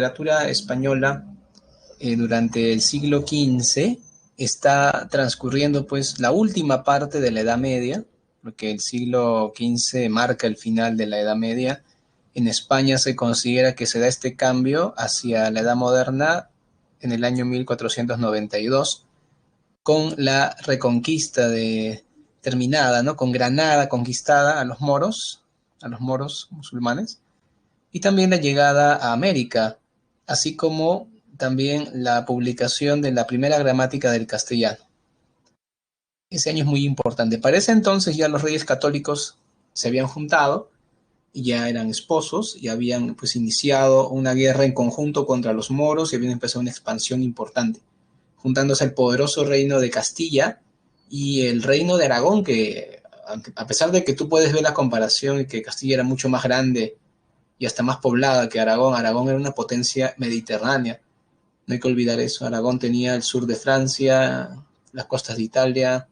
literatura española durante el siglo XV está transcurriendo pues la última parte de la Edad Media, porque el siglo XV marca el final de la Edad Media. En España se considera que se da este cambio hacia la Edad Moderna en el año 1492, con la reconquista terminada, ¿no? Con Granada conquistada a los moros musulmanes, y también la llegada a América, así como también la publicación de la primera gramática del castellano. Ese año es muy importante. Para ese entonces ya los reyes católicos se habían juntado, y ya eran esposos, y habían pues iniciado una guerra en conjunto contra los moros y habían empezado una expansión importante, juntándose el poderoso reino de Castilla y el reino de Aragón, que a pesar de que tú puedes ver la comparación y que Castilla era mucho más grande y hasta más poblada que Aragón, Aragón era una potencia mediterránea. No hay que olvidar eso. Aragón tenía el sur de Francia, las costas de Italia,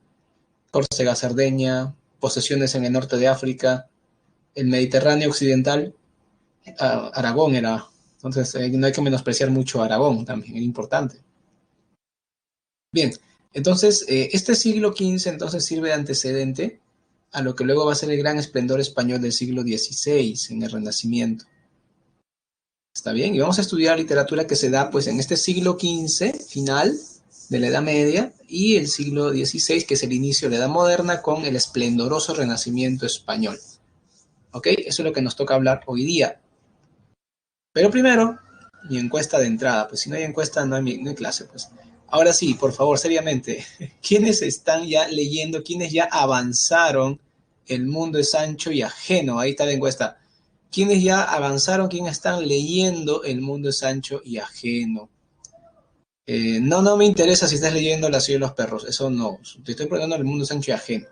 Córcega, Cerdeña, posesiones en el norte de África, el Mediterráneo occidental. Aragón era. Entonces, no hay que menospreciar mucho a Aragón, también era importante. Bien, entonces, este siglo XV entonces sirve de antecedente a lo que luego va a ser el gran esplendor español del siglo XVI, en el Renacimiento. ¿Está bien? Y vamos a estudiar literatura que se da pues en este siglo XV, final de la Edad Media, y el siglo XVI, que es el inicio de la Edad Moderna, con el esplendoroso Renacimiento español. ¿Ok? Eso es lo que nos toca hablar hoy día. Pero primero, mi encuesta de entrada, pues si no hay encuesta no hay clase, pues. Ahora sí, por favor, seriamente, ¿quiénes están ya leyendo, quiénes ya avanzaron El mundo es ancho y ajeno? Ahí está la encuesta. ¿Quiénes ya avanzaron, quiénes están leyendo El mundo es ancho y ajeno? No me interesa si estás leyendo La ciudad de los perros, eso no. Te estoy preguntando El mundo es ancho y ajeno.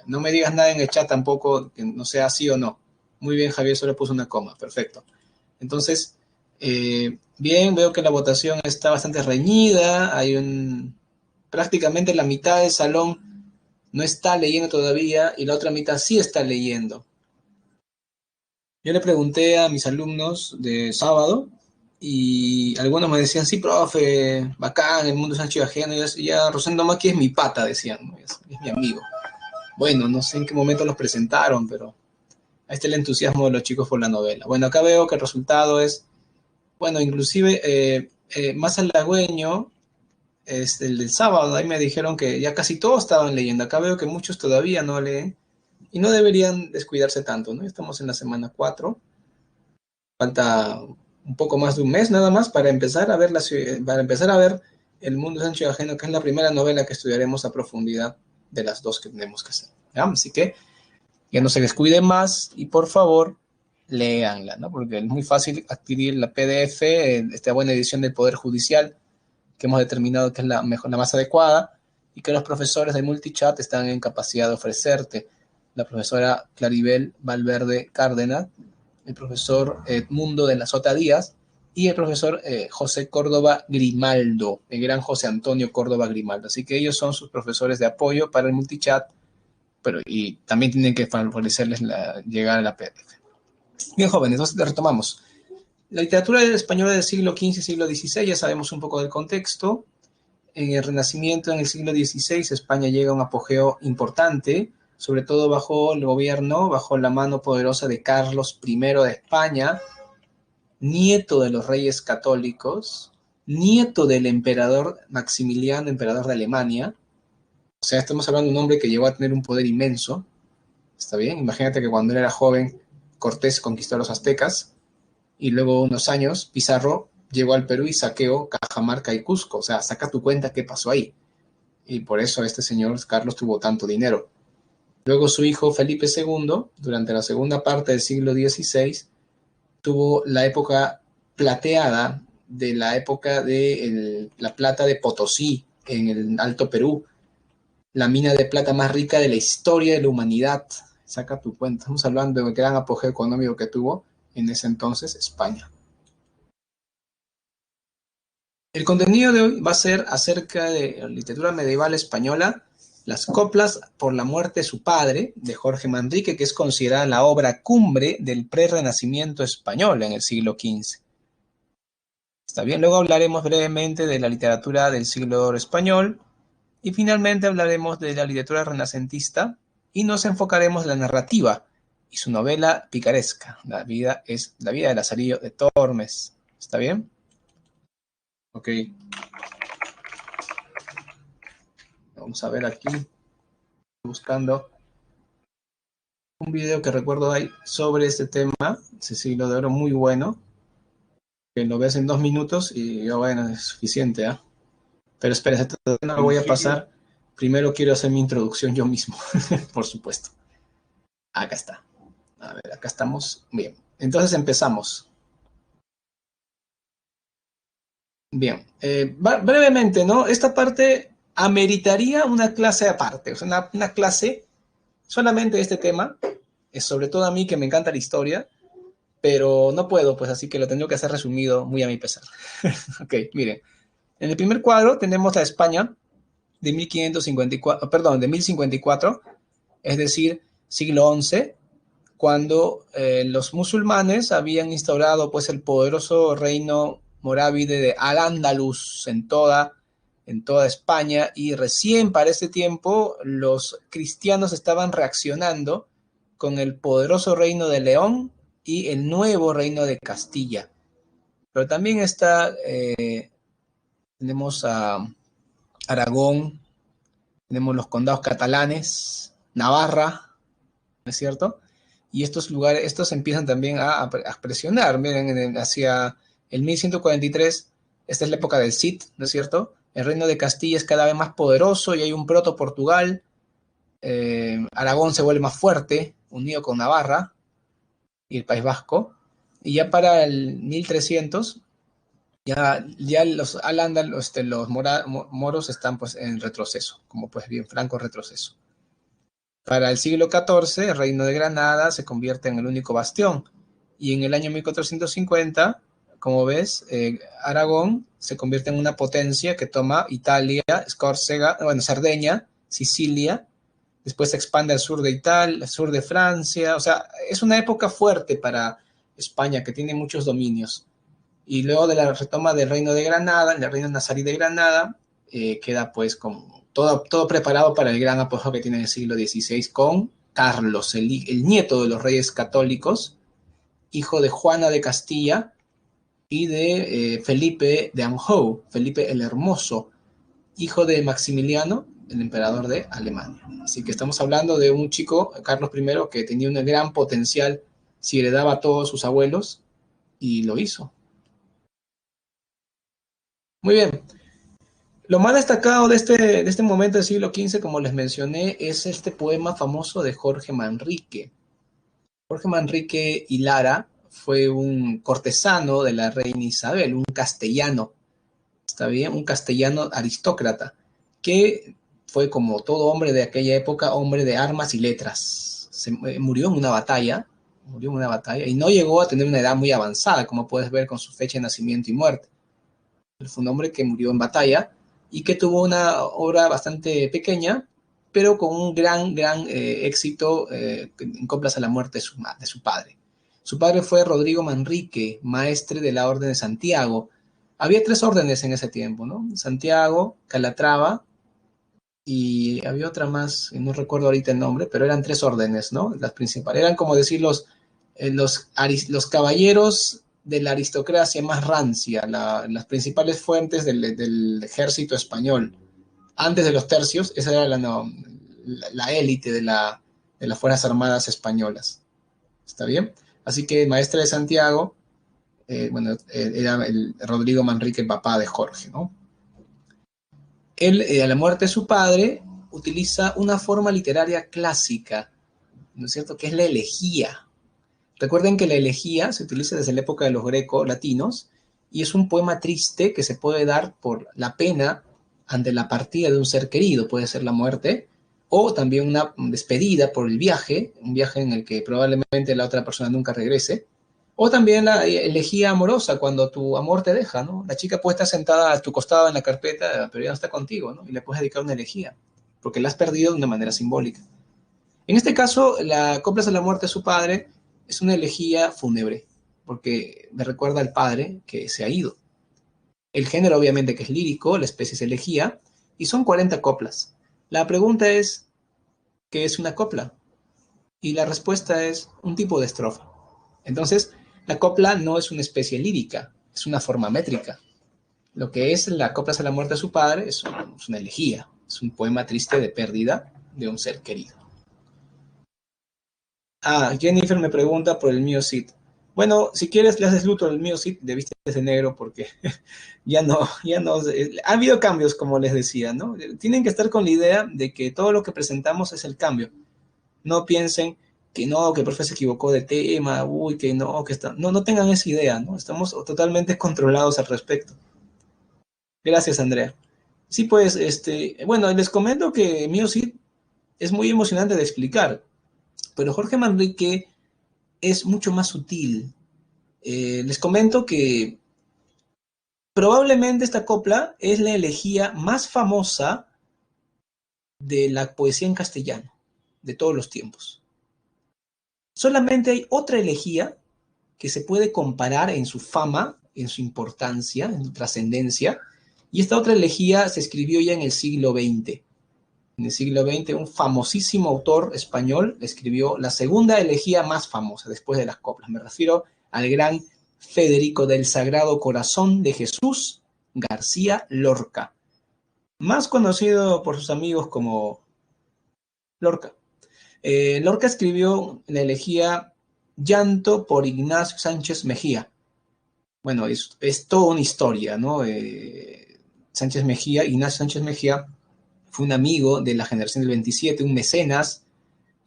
No me digas nada en el chat tampoco, que no sea sí o no. Muy bien, Javier, solo puso una coma, perfecto. Entonces, bien, veo que la votación está bastante reñida, prácticamente la mitad del salón no está leyendo todavía y la otra mitad sí está leyendo. Yo le pregunté a mis alumnos de sábado y algunos me decían, sí, profe, bacán, el mundo es ancho y ajeno, y ya Rosendo Maki es mi pata, decían, ¿no? Es mi amigo. Bueno, no sé en qué momento los presentaron, pero ahí está el entusiasmo de los chicos por la novela. Bueno, acá veo que el resultado es, bueno, inclusive más halagüeño es el del sábado. Ahí me dijeron que ya casi todos estaban leyendo. Acá veo que muchos todavía no leen y no deberían descuidarse tanto, ¿no? Estamos en la semana 4. Falta un poco más de un mes nada más para empezar a ver El mundo es ancho y ajeno, que es la primera novela que estudiaremos a profundidad de las dos que tenemos que hacer, ¿ya? Así que ya no se descuide más y por favor léanla, ¿no? Porque es muy fácil adquirir la PDF, esta buena edición del Poder Judicial, que hemos determinado que es la más adecuada y que los profesores de Multichat están en capacidad de ofrecerte. La profesora Claribel Valverde Cárdenas, el profesor Edmundo de la Sota Díaz y el profesor José Córdoba Grimaldo, el gran José Antonio Córdoba Grimaldo. Así que ellos son sus profesores de apoyo para el Multichat, y también tienen que favorecerles llegar a la PDF. Bien, jóvenes, entonces retomamos. La literatura española del siglo XV y siglo XVI, ya sabemos un poco del contexto. En el Renacimiento, en el siglo XVI, España llega a un apogeo importante, sobre todo bajo el gobierno, bajo la mano poderosa de Carlos I de España, nieto de los reyes católicos, nieto del emperador Maximiliano, emperador de Alemania. O sea, estamos hablando de un hombre que llegó a tener un poder inmenso. ¿Está bien? Imagínate que cuando él era joven, Cortés conquistó a los aztecas y luego unos años Pizarro llegó al Perú y saqueó Cajamarca y Cusco. O sea, saca tu cuenta qué pasó ahí. Y por eso este señor Carlos tuvo tanto dinero. Luego su hijo Felipe II, durante la segunda parte del siglo XVI, tuvo la época plateada de la época de la plata de Potosí en el Alto Perú, la mina de plata más rica de la historia de la humanidad. Saca tu cuenta. Estamos hablando del gran apogeo económico que tuvo en ese entonces España. El contenido de hoy va a ser acerca de la literatura medieval española, Las coplas por la muerte de su padre, de Jorge Manrique, que es considerada la obra cumbre del prerrenacimiento español en el siglo XV. Está bien, luego hablaremos brevemente de la literatura del siglo de oro español y finalmente hablaremos de la literatura renacentista y nos enfocaremos en la narrativa y su novela picaresca, La vida de Lazarillo de Tormes. ¿Está bien? Ok. Vamos a ver aquí, buscando un video que recuerdo ahí sobre este tema, ese siglo de oro muy bueno, que lo ves en 2 minutos y yo, bueno, es suficiente, ¿ah? Pero espera, esto no lo voy a pasar. Primero quiero hacer mi introducción yo mismo, por supuesto. Acá está. A ver, acá estamos. Bien, entonces empezamos. Bien, brevemente, ¿no? Esta parte ameritaría una clase aparte, o sea, una clase solamente de este tema, es sobre todo a mí que me encanta la historia, pero no puedo, pues así que lo tengo que hacer resumido muy a mi pesar. Ok, miren, en el primer cuadro tenemos a España de 1554, perdón, de 1054, es decir, siglo XI, cuando los musulmanes habían instaurado pues el poderoso reino morávide de Al-Ándalus en toda España, y recién para ese tiempo los cristianos estaban reaccionando con el poderoso reino de León y el nuevo reino de Castilla. Pero también tenemos a Aragón, tenemos los condados catalanes, Navarra, ¿no es cierto? Y estos lugares, estos empiezan también a presionar, miren, hacia el 1143, esta es la época del Cid, ¿no es cierto? El reino de Castilla es cada vez más poderoso y hay un proto-Portugal, Aragón se vuelve más fuerte, unido con Navarra y el País Vasco, y ya para el 1300, ya los al-Ándalus, los moros están pues en retroceso, como pues bien franco retroceso. Para el siglo XIV, el reino de Granada se convierte en el único bastión. Y en el año 1450, como ves, Aragón se convierte en una potencia que toma Italia, Córcega, bueno, Cerdeña, Sicilia, después se expande al sur de Italia, al sur de Francia. O sea, es una época fuerte para España, que tiene muchos dominios. Y luego de la retoma del reino de Granada, el reino nazarí de Granada, queda pues como todo preparado para el gran apogeo que tiene en el siglo XVI con Carlos, el nieto de los reyes católicos, hijo de Juana de Castilla y de Felipe de Anjou, Felipe el Hermoso, hijo de Maximiliano, el emperador de Alemania. Así que estamos hablando de un chico, Carlos I, que tenía un gran potencial si heredaba a todos sus abuelos, y lo hizo. Muy bien. Lo más destacado de este momento del siglo XV, como les mencioné, es este poema famoso de Jorge Manrique. Jorge Manrique y Lara fue un cortesano de la reina Isabel, un castellano, ¿está bien? Un castellano aristócrata, que fue como todo hombre de aquella época, hombre de armas y letras. Murió en una batalla, y no llegó a tener una edad muy avanzada, como puedes ver con su fecha de nacimiento y muerte. Fue un hombre que murió en batalla y que tuvo una obra bastante pequeña, pero con un gran éxito en coplas a la muerte de su padre. Su padre fue Rodrigo Manrique, maestre de la Orden de Santiago. Había 3 órdenes en ese tiempo, ¿no? Santiago, Calatrava, y había otra más, no recuerdo ahorita el nombre, pero eran 3 órdenes, ¿no? Las principales. Eran como decir los caballeros de la aristocracia más rancia, las principales fuentes del ejército español. Antes de los tercios, esa era la élite de las Fuerzas Armadas españolas. ¿Está bien? Así que el maestre de Santiago, era el Rodrigo Manrique, el papá de Jorge, ¿no? Él, a la muerte de su padre, utiliza una forma literaria clásica, ¿no es cierto?, que es la elegía. Recuerden que la elegía se utiliza desde la época de los greco-latinos y es un poema triste que se puede dar por la pena ante la partida de un ser querido, puede ser la muerte, o también una despedida por el viaje, un viaje en el que probablemente la otra persona nunca regrese, o también la elegía amorosa, cuando tu amor te deja, ¿no? La chica puede estar sentada a tu costado en la carpeta, pero ya no está contigo, ¿no? Y le puedes dedicar una elegía, porque la has perdido de una manera simbólica. En este caso, la Coplas a la muerte de su padre es una elegía fúnebre, porque me recuerda al padre que se ha ido. El género obviamente que es lírico, la especie es elegía, y son 40 coplas. La pregunta es, ¿qué es una copla? Y la respuesta es un tipo de estrofa. Entonces, la copla no es una especie lírica, es una forma métrica. Lo que es la copla a la muerte de su padre es una elegía, es un poema triste de pérdida de un ser querido. Ah, Jennifer me pregunta por el mío Cid. Bueno, si quieres le haces luto al mío Cid, de viste de negro porque ya no, ha habido cambios como les decía, ¿no? Tienen que estar con la idea de que todo lo que presentamos es el cambio. No piensen que no, que el profe se equivocó de tema, uy, que no, que está, no tengan esa idea, ¿no? Estamos totalmente controlados al respecto. Gracias, Andrea. Sí, pues, bueno, les comento que mío Cid es muy emocionante de explicar, pero Jorge Manrique es mucho más sutil. Les comento que probablemente esta copla es la elegía más famosa de la poesía en castellano, de todos los tiempos. Solamente hay otra elegía que se puede comparar en su fama, en su importancia, en su trascendencia, y esta otra elegía se escribió ya en el siglo XX. En el siglo XX, un famosísimo autor español escribió la segunda elegía más famosa después de las coplas. Me refiero al gran Federico del Sagrado Corazón de Jesús García Lorca, más conocido por sus amigos como Lorca. Lorca escribió la elegía Llanto por Ignacio Sánchez Mejía. Bueno, es toda una historia, ¿no? Ignacio Sánchez Mejía, fue un amigo de la generación del 27, un mecenas,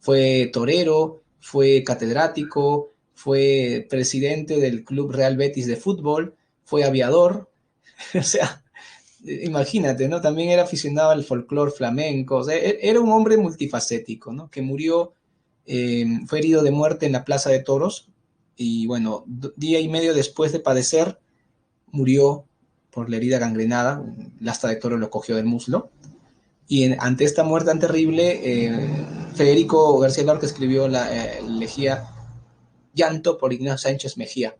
fue torero, fue catedrático, fue presidente del Club Real Betis de fútbol, fue aviador, o sea, imagínate, ¿no? También era aficionado al folclore flamenco, o sea, era un hombre multifacético, ¿no? Que murió, fue herido de muerte en la Plaza de Toros, y bueno, día y medio después de padecer, murió por la herida gangrenada, el asta de toro lo cogió del muslo, y ante esta muerte tan terrible, Federico García Lorca escribió la elegía Llanto por Ignacio Sánchez Mejía,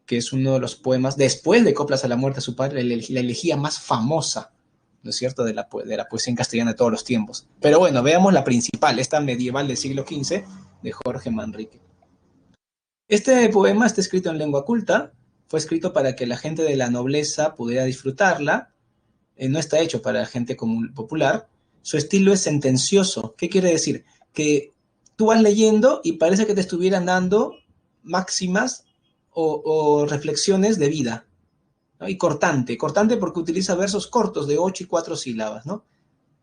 que es uno de los poemas, después de Coplas a la muerte de su padre, la elegía más famosa, ¿no es cierto?, de la poesía en castellano de todos los tiempos. Pero bueno, veamos la principal, esta medieval del siglo XV, de Jorge Manrique. Este poema está escrito en lengua culta, fue escrito para que la gente de la nobleza pudiera disfrutarla, no está hecho para la gente común, popular. Su estilo es sentencioso. ¿Qué quiere decir? Que tú vas leyendo y parece que te estuvieran dando máximas o reflexiones de vida, ¿no? Y cortante porque utiliza versos cortos de 8 y 4 sílabas, ¿no?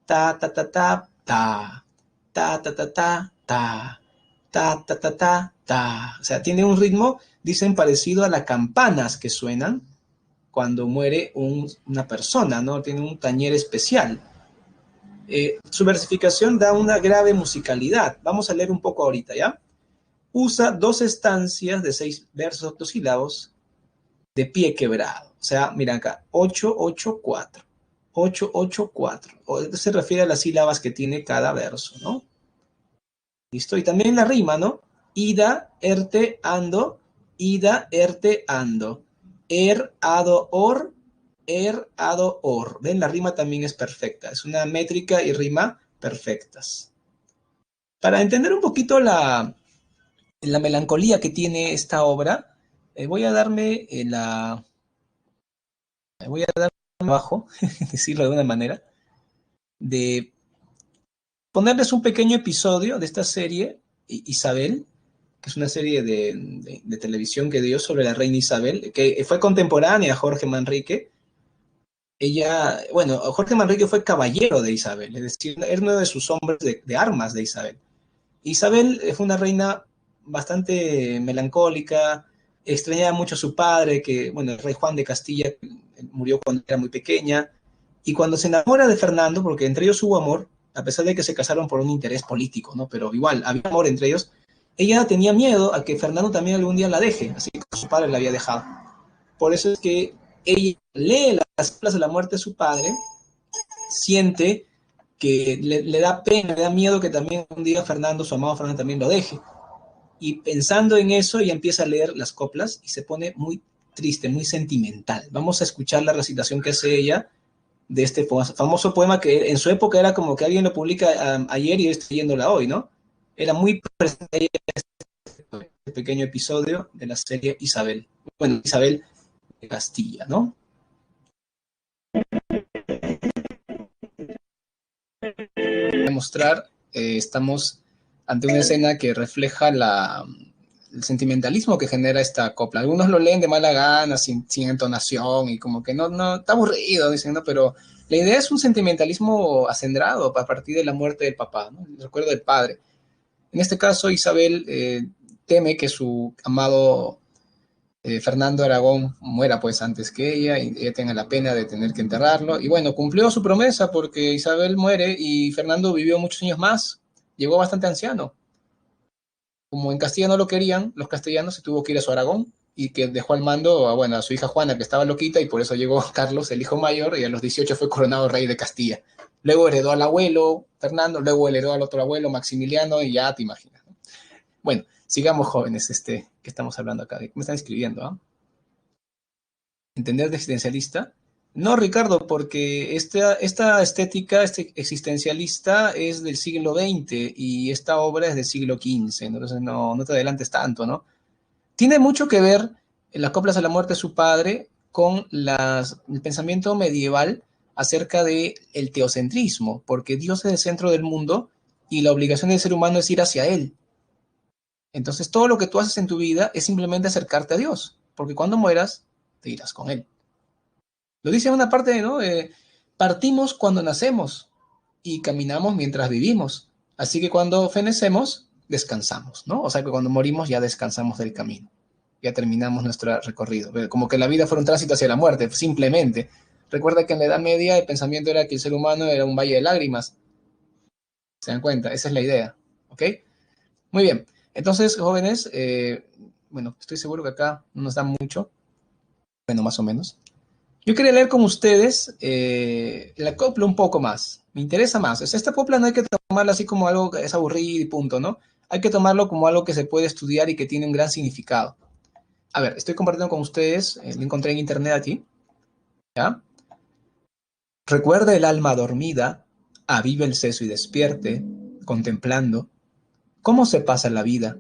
Ta, ta, ta, ta, ta, ta, ta, ta, ta, ta, ta, ta, ta, ta, ta. O sea, tiene un ritmo, dicen, parecido a las campanas que suenan cuando muere una persona, ¿no? Tiene un tañer especial. Su versificación da una grave musicalidad. Vamos a leer un poco ahorita, ¿ya? Usa 2 estancias de 6 versos octosílabos de pie quebrado. O sea, mira acá, 8-8-4. 8-8-4. Esto se refiere a las sílabas que tiene cada verso, ¿no? Listo. Y también la rima, ¿no? Ida, erte, ando. Ida, erte, ando. Ado, or. Ado, or. ¿Ven? La rima también es perfecta. Es una métrica y rima perfectas. Para entender un poquito la melancolía que tiene esta obra, voy a darme abajo, decirlo de una manera, de ponerles un pequeño episodio de esta serie, Isabel, que es una serie de televisión que dio sobre la reina Isabel, que fue contemporánea a Jorge Manrique. Jorge Manrique fue caballero de Isabel, es decir, era uno de sus hombres de armas de Isabel. Isabel fue una reina bastante melancólica, extrañaba mucho a su padre, el rey Juan de Castilla murió cuando era muy pequeña, y cuando se enamora de Fernando, porque entre ellos hubo amor, a pesar de que se casaron por un interés político, ¿no? Pero igual, había amor entre ellos, ella tenía miedo a que Fernando también algún día la deje, así que su padre la había dejado. Por eso es que ella lee las coplas de la muerte de su padre, siente que le da pena, le da miedo que también un día Fernando, su amado Fernando, también lo deje. Y pensando en eso, ella empieza a leer las coplas y se pone muy triste, muy sentimental. Vamos a escuchar la recitación que hace ella de este famoso poema que en su época era como que alguien lo publica ayer y yo estoy leyéndola hoy, ¿no? Era muy presente este pequeño episodio de la serie Isabel. Bueno, Isabel de Castilla, ¿no? Voy a mostrar, estamos ante una escena que refleja el sentimentalismo que genera esta copla. Algunos lo leen de mala gana, sin entonación, y como que no, está aburrido, dicen, ¿no? Pero la idea es un sentimentalismo acendrado a partir de la muerte del papá, ¿no? El recuerdo del padre. En este caso, Isabel teme que su amado Fernando Aragón muera pues antes que ella y ella tenga la pena de tener que enterrarlo. Y bueno, cumplió su promesa porque Isabel muere y Fernando vivió muchos años más, llegó bastante anciano. Como en Castilla no lo querían, los castellanos, se tuvo que ir a su Aragón y que dejó al mando a su hija Juana, que estaba loquita, y por eso llegó Carlos, el hijo mayor, y a los 18 fue coronado rey de Castilla. Luego heredó al abuelo Fernando, luego heredó al otro abuelo Maximiliano, y ya te imaginas, ¿no? Bueno, sigamos, jóvenes, que estamos hablando acá. Me están escribiendo, ¿ah? ¿Entender de existencialista? No, Ricardo, porque esta estética, este existencialista es del siglo XX y esta obra es del siglo XV, entonces no te adelantes tanto, ¿no? Tiene mucho que ver en las coplas a la muerte de su padre con el pensamiento medieval acerca del teocentrismo, porque Dios es el centro del mundo y la obligación del ser humano es ir hacia Él. Entonces todo lo que tú haces en tu vida es simplemente acercarte a Dios, porque cuando mueras te irás con Él. Lo dice en una parte, ¿no? Partimos cuando nacemos y caminamos mientras vivimos. Así que cuando fenecemos, descansamos, ¿no? O sea que cuando morimos ya descansamos del camino. Ya terminamos nuestro recorrido. Como que la vida fuera un tránsito hacia la muerte, simplemente. Recuerda que en la Edad Media el pensamiento era que el ser humano era un valle de lágrimas. ¿Se dan cuenta? Esa es la idea. ¿Ok? Muy bien. Entonces, jóvenes, bueno, estoy seguro que acá no nos da mucho. Bueno, más o menos. Yo quería leer con ustedes la copla un poco más. Me interesa más. Esta copla no hay que tomarla así como algo que es aburrido y punto, ¿no? Hay que tomarlo como algo que se puede estudiar y que tiene un gran significado. A ver, estoy compartiendo con ustedes, lo encontré en internet aquí, ¿ya? Recuerda el alma dormida, aviva el seso y despierte, contemplando cómo se pasa la vida,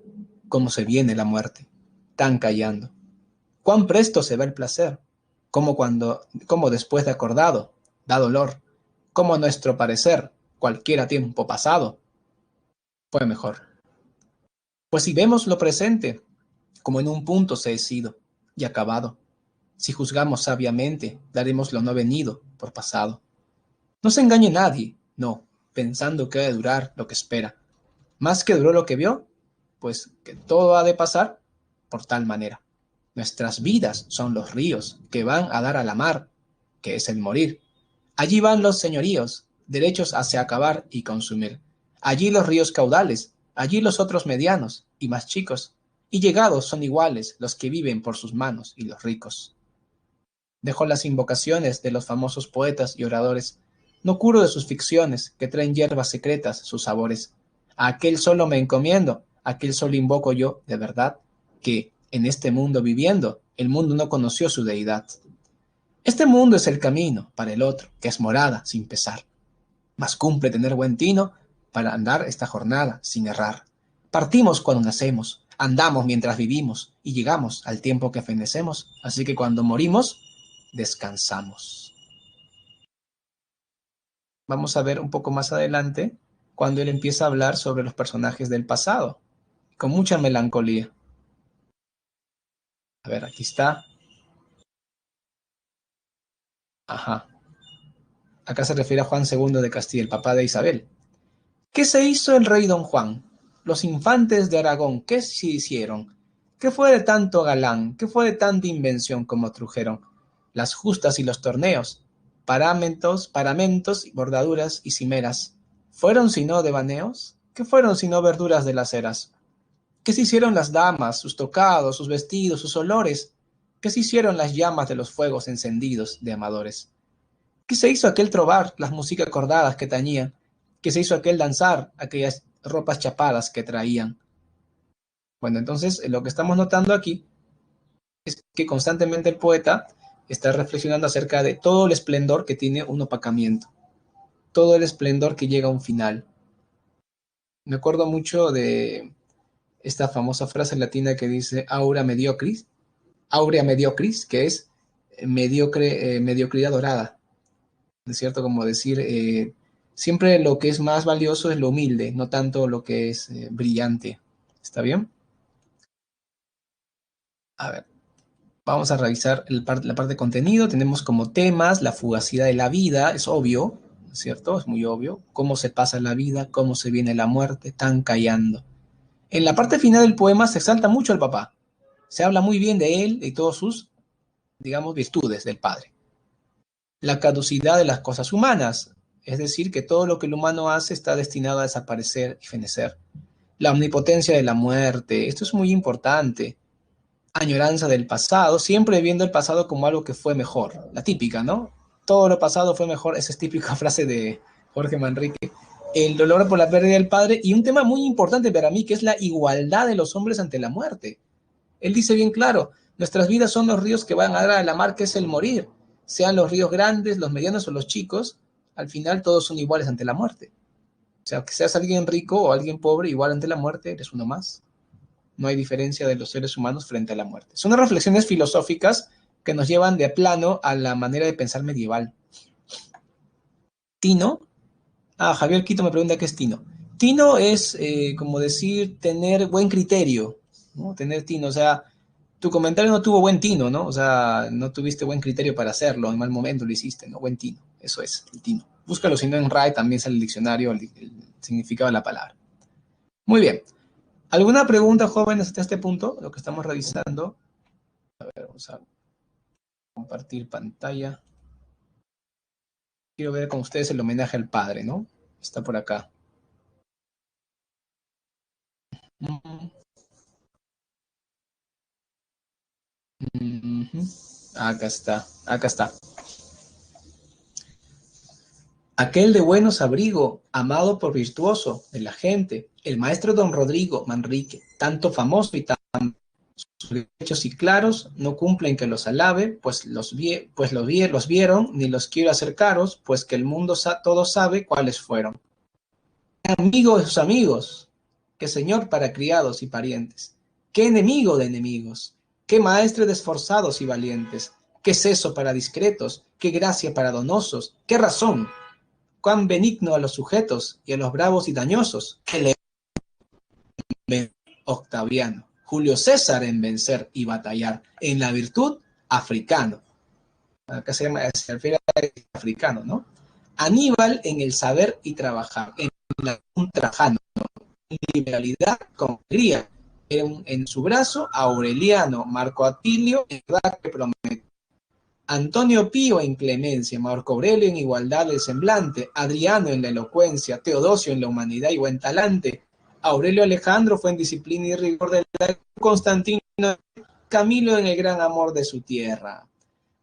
cómo se viene la muerte, tan callando. Cuán presto se va el placer, como después de acordado, da dolor, como a nuestro parecer, cualquiera tiempo pasado, fue mejor. Pues si vemos lo presente, como en un punto se ha sido y acabado, si juzgamos sabiamente, daremos lo no venido por pasado. No se engañe nadie, no, pensando que ha de durar lo que espera. Más que duró lo que vio, pues que todo ha de pasar por tal manera. Nuestras vidas son los ríos que van a dar a la mar, que es el morir. Allí van los señoríos, derechos hacia acabar y consumir. Allí los ríos caudales, allí los otros medianos y más chicos. Y llegados son iguales los que viven por sus manos y los ricos. Dejo las invocaciones de los famosos poetas y oradores. No curo de sus ficciones, que traen hierbas secretas sus sabores. A aquel solo me encomiendo, a aquel solo invoco yo, de verdad, que, en este mundo viviendo, el mundo no conoció su deidad. Este mundo es el camino para el otro, que es morada sin pesar. Mas cumple tener buen tino para andar esta jornada sin errar. Partimos cuando nacemos, andamos mientras vivimos y llegamos al tiempo que fenecemos, así que cuando morimos, descansamos. Vamos a ver un poco más adelante cuando él empieza a hablar sobre los personajes del pasado, con mucha melancolía. A ver, aquí está. Ajá. Acá se refiere a Juan II de Castilla, el papá de Isabel. ¿Qué se hizo el rey don Juan? Los infantes de Aragón, ¿qué se hicieron? ¿Qué fue de tanto galán? ¿Qué fue de tanta invención como trujeron? Las justas y los torneos, paramentos, bordaduras y cimeras. ¿Fueron sino devaneos? ¿Qué fueron sino verduras de las eras? ¿Qué se hicieron las damas, sus tocados, sus vestidos, sus olores? ¿Qué se hicieron las llamas de los fuegos encendidos de amadores? ¿Qué se hizo aquel trobar, las músicas acordadas que tañían? ¿Qué se hizo aquel danzar, aquellas ropas chapadas que traían? Bueno, entonces lo que estamos notando aquí Es que constantemente el poeta está reflexionando acerca de todo el esplendor que tiene un opacamiento, todo el esplendor que llega a un final. Me acuerdo mucho de esta famosa frase latina que dice aurea mediocris, que es mediocridad dorada, ¿no es cierto? Como decir, siempre lo que es más valioso es lo humilde, no tanto lo que es brillante. ¿Está bien? A ver, vamos a revisar la parte de contenido. Tenemos como temas la fugacidad de la vida, es obvio, ¿no es cierto? Es muy obvio. Cómo se pasa la vida, cómo se viene la muerte, tan callando. En la parte final del poema se exalta mucho al papá. Se habla muy bien de él y todos sus, digamos, virtudes del padre. La caducidad de las cosas humanas, es decir, que todo lo que el humano hace está destinado a desaparecer y fenecer. La omnipotencia de la muerte, esto es muy importante. Añoranza del pasado, siempre viendo el pasado como algo que fue mejor, la típica, ¿no? Todo lo pasado fue mejor, esa es típica frase de Jorge Manrique. El dolor por la pérdida del padre y un tema muy importante para mí que es la igualdad de los hombres ante la muerte. Él dice bien claro, nuestras vidas son los ríos que van a dar a la mar, que es el morir. Sean los ríos grandes, los medianos o los chicos, al final todos son iguales ante la muerte. O sea, que seas alguien rico o alguien pobre, igual ante la muerte, eres uno más. No hay diferencia de los seres humanos frente a la muerte. Son reflexiones filosóficas que nos llevan de plano a la manera de pensar medieval. Tino, Javier Quito me pregunta qué es Tino. Tino es como decir tener buen criterio, ¿no? Tener tino, o sea, tu comentario no tuvo buen tino, ¿no? O sea, no tuviste buen criterio para hacerlo, en mal momento lo hiciste, ¿no? Buen tino, eso es, el tino. Búscalo, si no en RAE también sale el diccionario, el significado de la palabra. Muy bien. ¿Alguna pregunta, jóvenes, hasta este punto? Lo que estamos revisando. A ver, vamos a compartir pantalla. Quiero ver con ustedes el homenaje al padre, ¿no? Está por acá. Acá está, acá está. Aquel de buenos abrigo, amado por virtuoso de la gente, el maestro don Rodrigo Manrique, tanto famoso y tan sus hechos y claros, no cumplen que los alabe, pues los vieron, ni los quiero hacer caros, pues que el mundo todo sabe cuáles fueron. Qué amigo de sus amigos, qué señor para criados y parientes, qué enemigo de enemigos, qué maestre de esforzados y valientes, qué seso para discretos, qué gracia para donosos, qué razón, cuán benigno a los sujetos y a los bravos y dañosos, qué león Octaviano, Julio César en vencer y batallar, en la virtud africano. Acá se refiere a africano, ¿no? Aníbal en el saber y trabajar, en un trajano, en liberalidad con alegría, en su brazo Aureliano, Marco Atilio, en verdad que promete. Antonio Pío en clemencia, Marco Aurelio en igualdad del semblante, Adriano en la elocuencia, Teodosio en la humanidad y buen talante, Aurelio Alejandro fue en disciplina y rigor de la Constantino, Camilo en el gran amor de su tierra.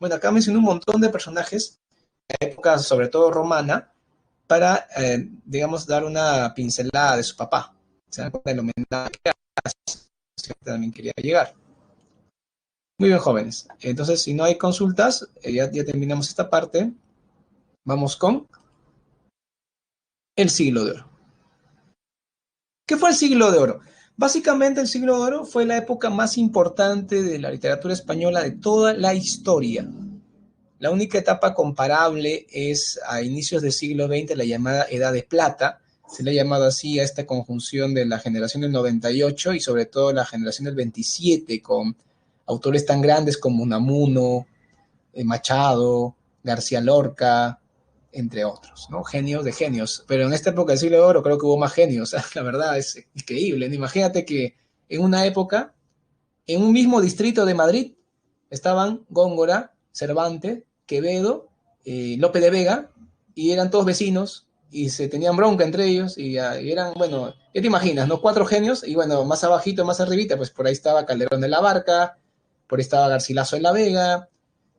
Bueno, acá mencioné un montón de personajes, de la época sobre todo romana, para, digamos, dar una pincelada de su papá. Se dan cuenta del homenaje que también quería llegar. Muy bien, jóvenes. Entonces, si no hay consultas, ya terminamos esta parte. Vamos con el siglo de oro. ¿Qué fue el siglo de oro? Básicamente, el siglo de oro fue la época más importante de la literatura española de toda la historia. La única etapa comparable es a inicios del siglo XX, la llamada Edad de Plata. Se le ha llamado así a esta conjunción de la generación del 98 y sobre todo la generación del 27, con autores tan grandes como Unamuno, Machado, García Lorca, entre otros, ¿no? Genios de genios. Pero en esta época del siglo de oro creo que hubo más genios. La verdad es increíble, ¿no? Imagínate que en una época, en un mismo distrito de Madrid, estaban Góngora, Cervantes, Quevedo, Lope de Vega, y eran todos vecinos, y se tenían bronca entre ellos, y eran, bueno, ya te imaginas, ¿no? Cuatro genios, y bueno, más abajito, más arribita, pues por ahí estaba Calderón de la Barca, por ahí estaba Garcilaso de la Vega,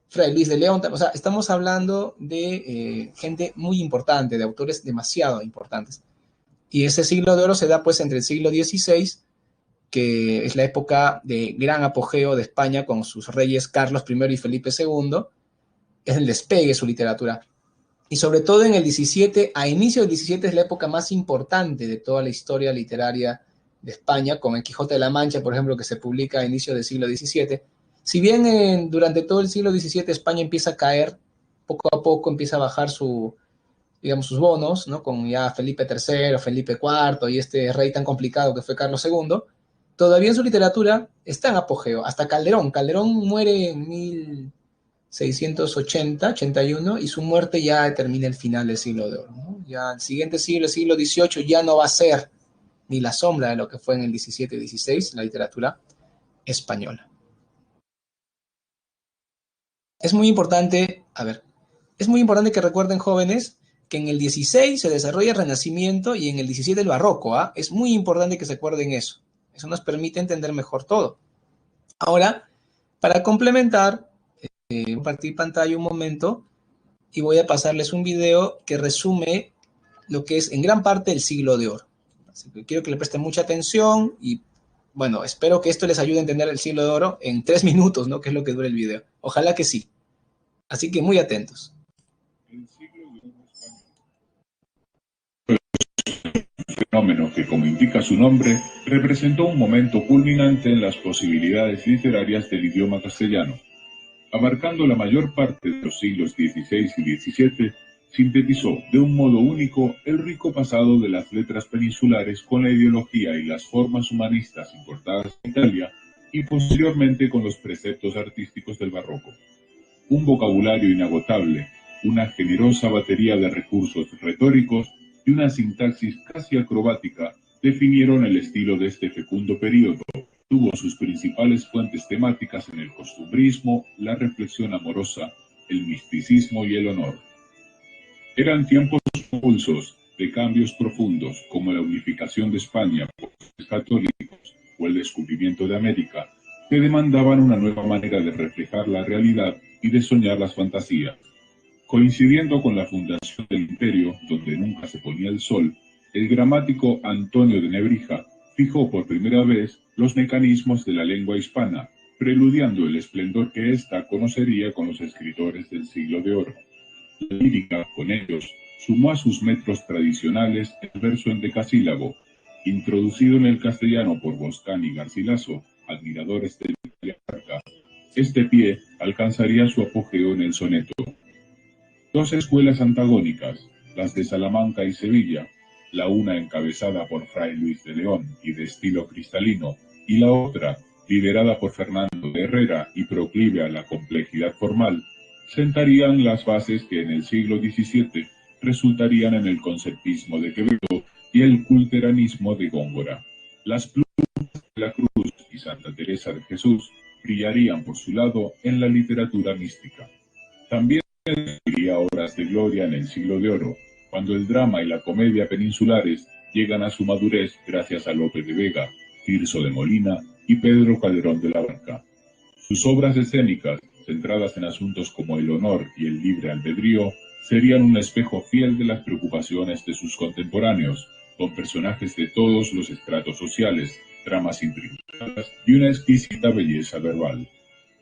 Fray Luis de León, o sea, estamos hablando de gente muy importante, de autores demasiado importantes. Y ese siglo de oro se da pues entre el siglo XVI que es la época de gran apogeo de España con sus reyes Carlos I y Felipe II, es el despegue de su literatura. Y sobre todo en el 17, a inicio del 17 es la época más importante de toda la historia literaria de España, con el Quijote de la Mancha, por ejemplo, que se publica a inicio del siglo XVII. Si bien durante todo el siglo XVII España empieza a caer, poco a poco empieza a bajar digamos, sus bonos, ¿no? Con ya Felipe III, Felipe IV y este rey tan complicado que fue Carlos II, todavía en su literatura está en apogeo. Hasta Calderón. Calderón muere en 1680, 81, y su muerte ya determina el final del siglo de oro, ¿no? Ya el siguiente siglo, el siglo XVIII, ya no va a ser ni la sombra de lo que fue en el 17 y 16, la literatura española. Es muy importante, a ver, es muy importante que recuerden, jóvenes, que en el 16 se desarrolla el Renacimiento y en el 17 el Barroco, ¿ah? Es muy importante que se acuerden eso. Eso nos permite entender mejor todo. Ahora, para complementar, compartir pantalla un momento y voy a pasarles un video que resume lo que es en gran parte el siglo de oro. Así que quiero que le presten mucha atención y, bueno, espero que esto les ayude a entender el siglo de oro en 3 minutos, ¿no? Que es lo que dura el video. Ojalá que sí. Así que muy atentos. El siglo de oro español, fenómeno que, como indica su nombre, representó un momento culminante en las posibilidades literarias del idioma castellano. Abarcando la mayor parte de los siglos XVI y XVII, sintetizó de un modo único el rico pasado de las letras peninsulares con la ideología y las formas humanistas importadas de Italia y posteriormente con los preceptos artísticos del barroco. Un vocabulario inagotable, una generosa batería de recursos retóricos y una sintaxis casi acrobática definieron el estilo de este fecundo período. Tuvo sus principales fuentes temáticas en el costumbrismo, la reflexión amorosa, el misticismo y el honor. Eran tiempos convulsos de cambios profundos como la unificación de España por los católicos o el descubrimiento de América, que demandaban una nueva manera de reflejar la realidad y de soñar las fantasías. Coincidiendo con la fundación del imperio, donde nunca se ponía el sol, el gramático Antonio de Nebrija fijó por primera vez los mecanismos de la lengua hispana, preludiando el esplendor que ésta conocería con los escritores del siglo de oro. La lírica, con ellos, sumó a sus metros tradicionales el verso en decasílabo, introducido en el castellano por Boscán y Garcilaso, admiradores del Petrarca. Este pie alcanzaría su apogeo en el soneto. Dos escuelas antagónicas, las de Salamanca y Sevilla, la una encabezada por Fray Luis de León y de estilo cristalino, y la otra, liderada por Fernando de Herrera y proclive a la complejidad formal, sentarían las bases que en el siglo XVII resultarían en el conceptismo de Quevedo y el culteranismo de Góngora. Las plumas de la Cruz y Santa Teresa de Jesús brillarían por su lado en la literatura mística. También viviría horas de gloria en el siglo de oro, cuando el drama y la comedia peninsulares llegan a su madurez gracias a Lope de Vega, Tirso de Molina y Pedro Calderón de la Barca. Sus obras escénicas, centradas en asuntos como el honor y el libre albedrío, serían un espejo fiel de las preocupaciones de sus contemporáneos, con personajes de todos los estratos sociales, tramas intrincadas y una exquisita belleza verbal.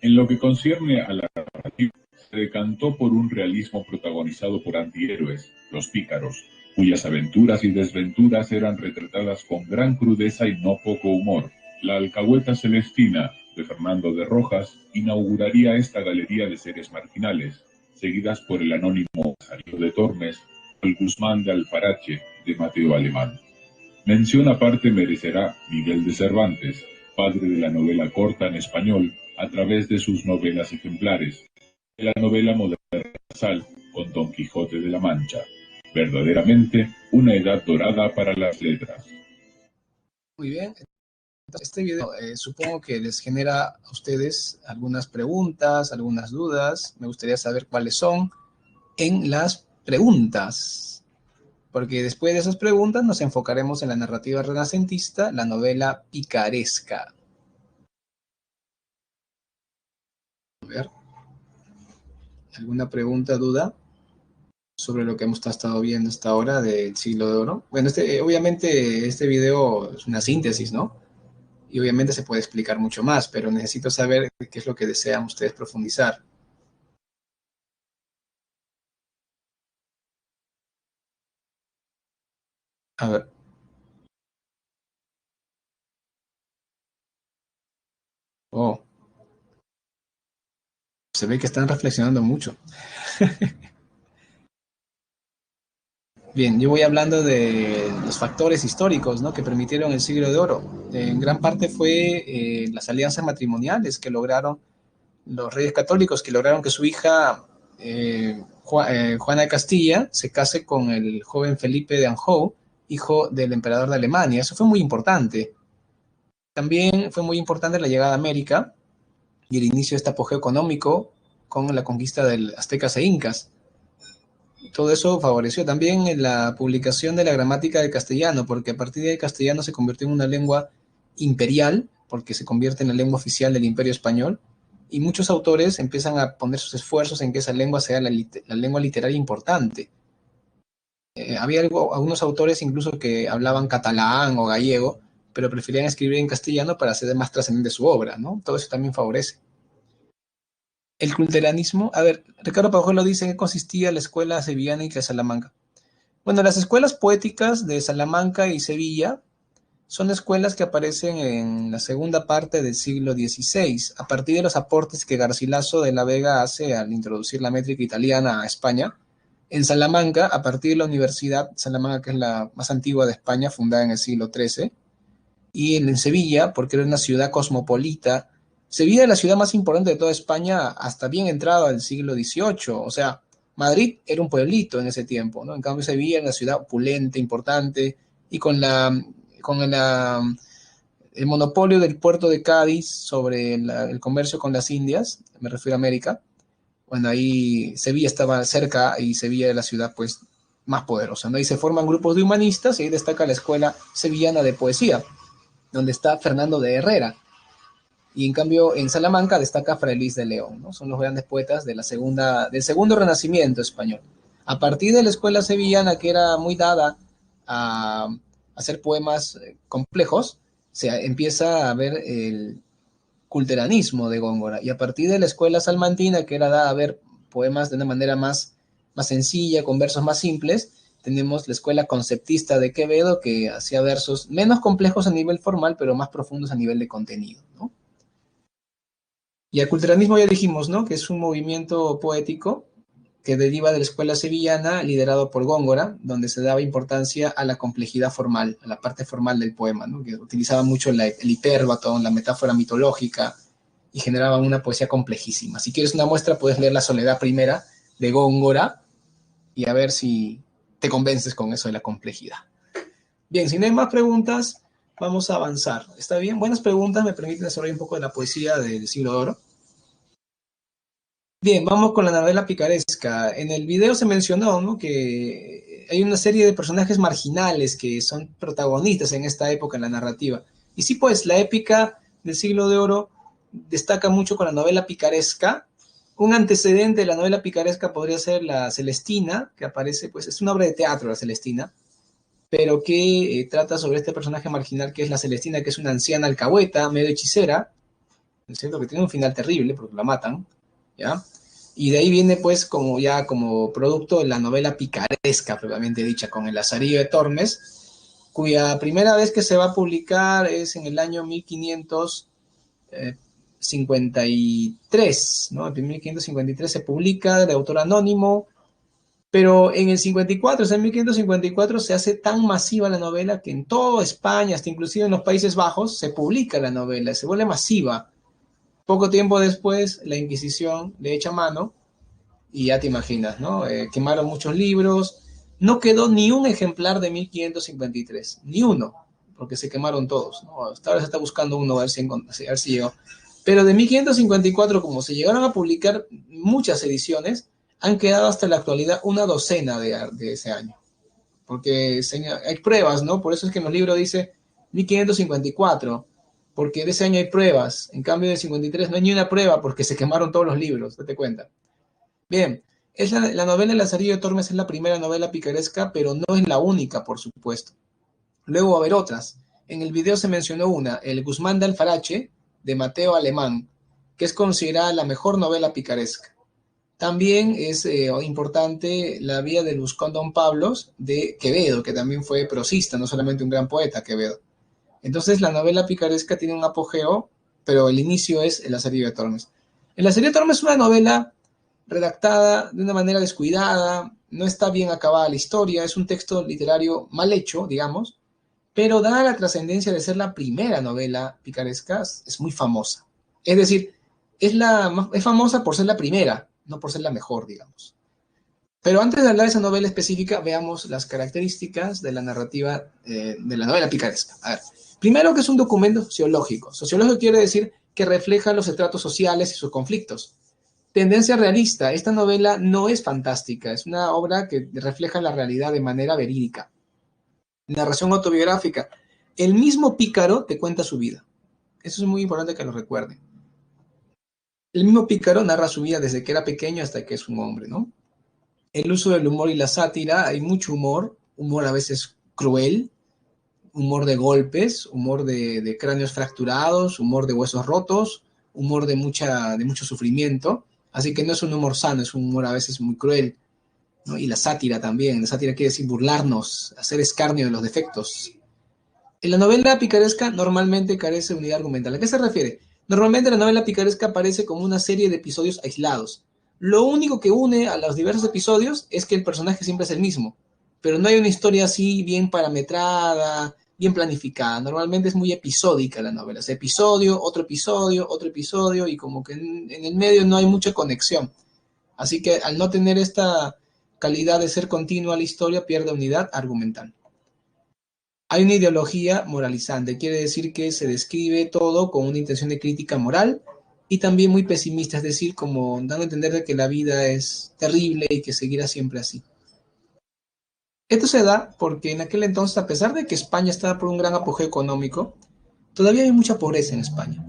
En lo que concierne a la narrativa, se decantó por un realismo protagonizado por antihéroes, los pícaros, cuyas aventuras y desventuras eran retratadas con gran crudeza y no poco humor. La alcahueta celestina, de Fernando de Rojas, inauguraría esta galería de seres marginales, seguidas por el anónimo Casario de Tormes o el Guzmán de Alfarache, de Mateo Alemán. Mención aparte merecerá Miguel de Cervantes, padre de la novela corta en español, a través de sus novelas ejemplares, de la novela moderna universal con Don Quijote de la Mancha. Verdaderamente una edad dorada para las letras. Muy bien. Este video supongo que les genera a ustedes algunas preguntas, algunas dudas. Me gustaría saber cuáles son en las preguntas, porque después de esas preguntas nos enfocaremos en la narrativa renacentista, la novela picaresca. A ver, ¿alguna pregunta, duda sobre lo que hemos estado viendo hasta ahora del siglo de oro? Bueno, obviamente este video es una síntesis, ¿no? Y obviamente se puede explicar mucho más, pero necesito saber qué es lo que desean ustedes profundizar. A ver. Oh, se ve que están reflexionando mucho. Bien, yo voy hablando de los factores históricos, ¿no?, que permitieron el siglo de oro. En gran parte fue las alianzas matrimoniales que lograron los reyes católicos, que lograron que su hija Juana de Castilla se case con el joven Felipe de Anjou, hijo del emperador de Alemania. Eso fue muy importante. También fue muy importante la llegada a América y el inicio de este apogeo económico con la conquista de aztecas e incas. Todo eso favoreció también en la publicación de la gramática del castellano, porque a partir de ahí el castellano se convirtió en una lengua imperial, porque se convierte en la lengua oficial del Imperio Español, y muchos autores empiezan a poner sus esfuerzos en que esa lengua sea la lengua literaria importante. Había algunos autores incluso que hablaban catalán o gallego, pero preferían escribir en castellano para hacer más trascendente su obra, ¿no? Todo eso también favorece. El culteranismo, a ver, Ricardo Pajuelo dice en qué consistía la escuela sevillana y la Salamanca. Bueno, las escuelas poéticas de Salamanca y Sevilla son escuelas que aparecen en la segunda parte del siglo XVI, a partir de los aportes que Garcilaso de la Vega hace al introducir la métrica italiana a España. En Salamanca, a partir de la Universidad Salamanca, que es la más antigua de España, fundada en el siglo XIII, y en Sevilla, porque era una ciudad cosmopolita. Sevilla es la ciudad más importante de toda España hasta bien entrado al siglo XVIII. O sea, Madrid era un pueblito en ese tiempo, ¿no? En cambio, Sevilla era una ciudad opulenta, importante, y con el monopolio del puerto de Cádiz sobre el comercio con las Indias, me refiero a América. Bueno, ahí Sevilla estaba cerca y Sevilla era la ciudad, pues, más poderosa, ¿no? Y se forman grupos de humanistas y ahí destaca la Escuela Sevillana de Poesía, donde está Fernando de Herrera. Y en cambio, en Salamanca destaca Fray Luis de León, ¿no? Son los grandes poetas del segundo Renacimiento español. A partir de la escuela sevillana, que era muy dada a hacer poemas complejos, se empieza a ver el culteranismo de Góngora. Y a partir de la escuela salmantina, que era dada a ver poemas de una manera más sencilla, con versos más simples, tenemos la escuela conceptista de Quevedo, que hacía versos menos complejos a nivel formal, pero más profundos a nivel de contenido, ¿no? Y el culteranismo ya dijimos, ¿no?, que es un movimiento poético que deriva de la escuela sevillana, liderado por Góngora, donde se daba importancia a la complejidad formal, a la parte formal del poema, ¿no?, que utilizaba mucho el hipérbato, la metáfora mitológica, y generaban una poesía complejísima. Si quieres una muestra, puedes leer La Soledad Primera de Góngora y a ver si te convences con eso de la complejidad. Bien, si no hay más preguntas, vamos a avanzar. ¿Está bien? Buenas preguntas, me permiten desarrollar un poco de la poesía del siglo de oro. Bien, vamos con la novela picaresca. En el video se mencionó, ¿no?, que hay una serie de personajes marginales que son protagonistas en esta época en la narrativa. Y sí, pues, la épica del siglo de oro destaca mucho con la novela picaresca. Un antecedente de la novela picaresca podría ser la Celestina, que aparece, pues, es una obra de teatro, la Celestina, pero que trata sobre este personaje marginal que es la Celestina, que es una anciana alcahueta, medio hechicera, ¿no es cierto?, que tiene un final terrible porque la matan, ¿ya? Y de ahí viene, pues, como producto de la novela picaresca, propiamente dicha, con el Lazarillo de Tormes, cuya primera vez que se va a publicar es en el año 1553, ¿no? En 1553 se publica de autor anónimo, pero en el 54, o sea, en 1554, se hace tan masiva la novela que en toda España, hasta inclusive en los Países Bajos, se publica la novela, se vuelve masiva. Poco tiempo después, la Inquisición le echa mano y ya te imaginas, ¿no? Quemaron muchos libros, no quedó ni un ejemplar de 1553, ni uno, porque se quemaron todos, ¿no? Hasta ahora se está buscando uno, a ver si llegó. Pero de 1554, como se llegaron a publicar muchas ediciones, han quedado hasta la actualidad una docena de ese año. Porque hay pruebas, ¿no? Por eso es que en los libros dice 1554, porque de ese año hay pruebas. En cambio, de 53 no hay ni una prueba porque se quemaron todos los libros, date cuenta. Bien, la novela El Lazarillo de Tormes es la primera novela picaresca, pero no es la única, por supuesto. Luego va a haber otras. En el video se mencionó una, El Guzmán de Alfarache, de Mateo Alemán, que es considerada la mejor novela picaresca. También es importante La Vía de Luzcón Don Pablos, de Quevedo, que también fue prosista, no solamente un gran poeta, Quevedo. Entonces la novela picaresca tiene un apogeo, pero el inicio es El Asedio de Tormes. El Asedio de Tormes es una novela redactada de una manera descuidada, no está bien acabada la historia, es un texto literario mal hecho, digamos, pero dada la trascendencia de ser la primera novela picaresca, es muy famosa. Es decir, es famosa por ser la primera, no por ser la mejor, digamos. Pero antes de hablar de esa novela específica, veamos las características de la narrativa de la novela picaresca. A ver, primero que es un documento sociológico. Sociológico quiere decir que refleja los estratos sociales y sus conflictos. Tendencia realista. Esta novela no es fantástica, es una obra que refleja la realidad de manera verídica. Narración autobiográfica. El mismo pícaro te cuenta su vida. Eso es muy importante que lo recuerden. El mismo pícaro narra su vida desde que era pequeño hasta que es un hombre, ¿no? El uso del humor y la sátira, hay mucho humor a veces cruel, humor de golpes, humor de cráneos fracturados, humor de huesos rotos, humor de mucho sufrimiento, así que no es un humor sano, es un humor a veces muy cruel, ¿no? Y la sátira también, la sátira quiere decir burlarnos, hacer escarnio de los defectos. En la novela picaresca normalmente carece de unidad argumental. ¿A qué se refiere? Normalmente la novela picaresca aparece como una serie de episodios aislados. Lo único que une a los diversos episodios es que el personaje siempre es el mismo, pero no hay una historia así bien parametrada, bien planificada. Normalmente es muy episódica la novela. Es episodio, otro episodio, y como que en el medio no hay mucha conexión. Así que al no tener esta calidad de ser continua la historia, pierde unidad argumental. Hay una ideología moralizante, quiere decir que se describe todo con una intención de crítica moral y también muy pesimista, es decir, como dando a entender de que la vida es terrible y que seguirá siempre así. Esto se da porque en aquel entonces, a pesar de que España estaba por un gran apogeo económico, todavía hay mucha pobreza en España.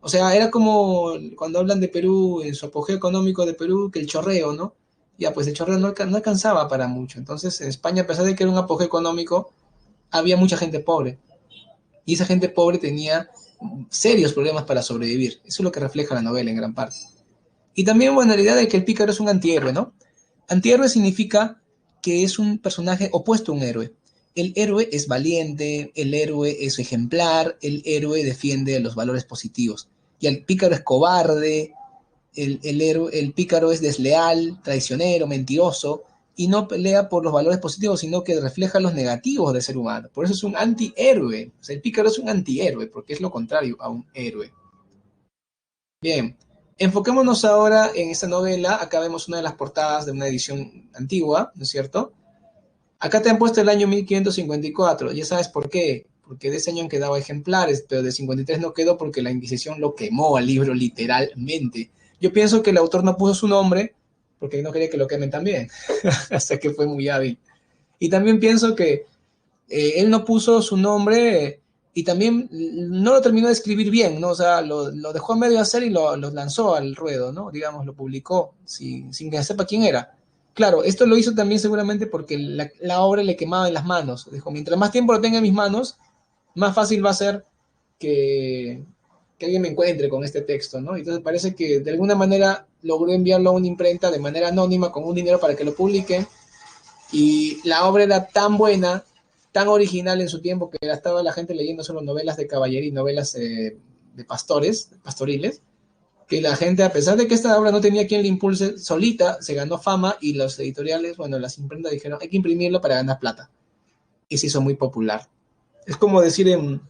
O sea, era como cuando hablan de Perú, en su apogeo económico de Perú, que el chorreo, ¿no? Ya, pues el chorreo no alcanzaba para mucho. Entonces, en España, a pesar de que era un apogeo económico, había mucha gente pobre. Y esa gente pobre tenía serios problemas para sobrevivir. Eso es lo que refleja la novela en gran parte. Y también, bueno, la idea de que el pícaro es un antihéroe, ¿no? Antihéroe significa que es un personaje opuesto a un héroe. El héroe es valiente, el héroe es ejemplar, el héroe defiende los valores positivos. Y el pícaro es cobarde, el pícaro es desleal, traicionero, mentiroso, y no pelea por los valores positivos, sino que refleja los negativos del ser humano. Por eso es un antihéroe. O sea, el pícaro es un antihéroe, porque es lo contrario a un héroe. Bien, enfoquémonos ahora en esta novela. Acá vemos una de las portadas de una edición antigua, ¿no es cierto? Acá te han puesto el año 1554, ya sabes por qué. Porque de ese año han quedado ejemplares, pero de 53 no quedó porque la Inquisición lo quemó al libro literalmente. Yo pienso que el autor no puso su nombre porque no quería que lo quemen también. Hasta que fue muy hábil. Y también pienso que él no puso su nombre y también no lo terminó de escribir bien, ¿no? O sea, lo dejó a medio hacer y lo lanzó al ruedo, ¿no? Digamos, lo publicó sin que sepa quién era. Claro, esto lo hizo también seguramente porque la obra le quemaba en las manos. Dijo, mientras más tiempo lo tenga en mis manos, más fácil va a ser que alguien me encuentre con este texto, ¿no? Entonces parece que de alguna manera logró enviarlo a una imprenta de manera anónima con un dinero para que lo publiquen, y la obra era tan buena, tan original en su tiempo, que estaba la gente leyendo solo novelas de caballería y novelas de pastoriles, que la gente, a pesar de que esta obra no tenía quien le impulse, solita se ganó fama, y los editoriales, bueno, las imprentas dijeron, hay que imprimirlo para ganar plata. Y se hizo muy popular. Es como decir en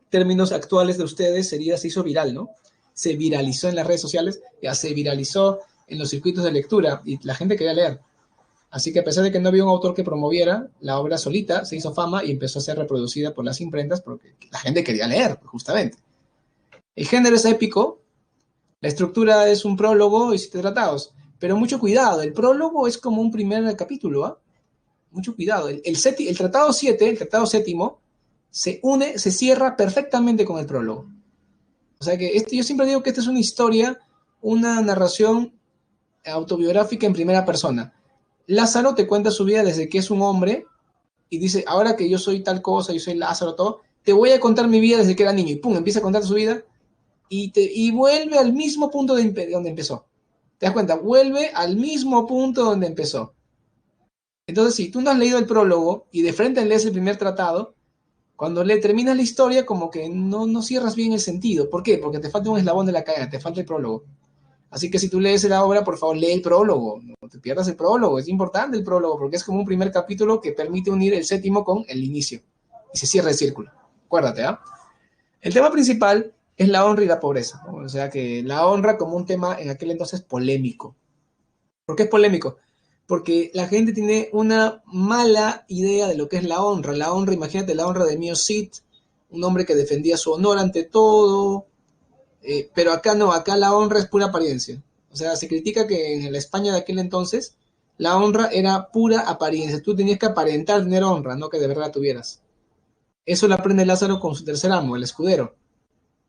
términos actuales de ustedes, se hizo viral, ¿no? Se viralizó en las redes sociales, ya se viralizó en los circuitos de lectura, y la gente quería leer. Así que a pesar de que no había un autor que promoviera, la obra solita se hizo fama y empezó a ser reproducida por las imprentas porque la gente quería leer, justamente. El género es épico, la estructura es un prólogo y 7 tratados, pero mucho cuidado, el prólogo es como un primer capítulo, ¿eh? Mucho cuidado. El tratado 7, el tratado séptimo, se cierra perfectamente con el prólogo. O sea que yo siempre digo que esta es una historia, una narración autobiográfica en primera persona. Lázaro te cuenta su vida desde que es un hombre y dice, ahora que yo soy tal cosa, yo soy Lázaro, todo, te voy a contar mi vida desde que era niño, y pum, empieza a contar su vida, y vuelve al mismo punto donde empezó. ¿Te das cuenta? Vuelve al mismo punto donde empezó. Entonces, si tú no has leído el prólogo y de frente lees el primer tratado, cuando le terminas la historia, como que no cierras bien el sentido. ¿Por qué? Porque te falta un eslabón de la cadena, te falta el prólogo. Así que si tú lees la obra, por favor, lee el prólogo. No te pierdas el prólogo. Es importante el prólogo porque es como un primer capítulo que permite unir el séptimo con el inicio. Y se cierra el círculo. Acuérdate, ¿ah? El tema principal es la honra y la pobreza, ¿no? O sea que la honra como un tema en aquel entonces polémico. ¿Por qué es polémico? Porque la gente tiene una mala idea de lo que es la honra. La honra, imagínate la honra de Mio Cid, un hombre que defendía su honor ante todo, pero acá no, acá la honra es pura apariencia. O sea, se critica que en la España de aquel entonces la honra era pura apariencia. Tú tenías que aparentar tener honra, no que de verdad tuvieras. Eso lo aprende Lázaro con su tercer amo, el escudero,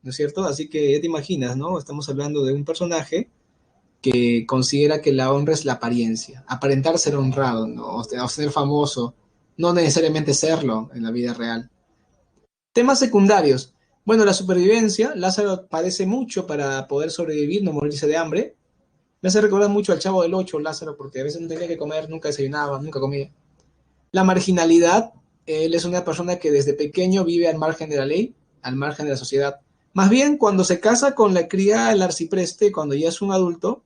¿no es cierto? Así que ya te imaginas, ¿no? Estamos hablando de un personaje que considera que la honra es la apariencia, aparentar ser honrado, ¿no? O ser famoso, no necesariamente serlo en la vida real. Temas secundarios. Bueno, la supervivencia. Lázaro padece mucho para poder sobrevivir, no morirse de hambre. Me hace recordar mucho al Chavo del Ocho, Lázaro, porque a veces no tenía que comer, nunca desayunaba, nunca comía. La marginalidad. Él es una persona que desde pequeño vive al margen de la ley, al margen de la sociedad. Más bien, cuando se casa con la cría del arcipreste, cuando ya es un adulto,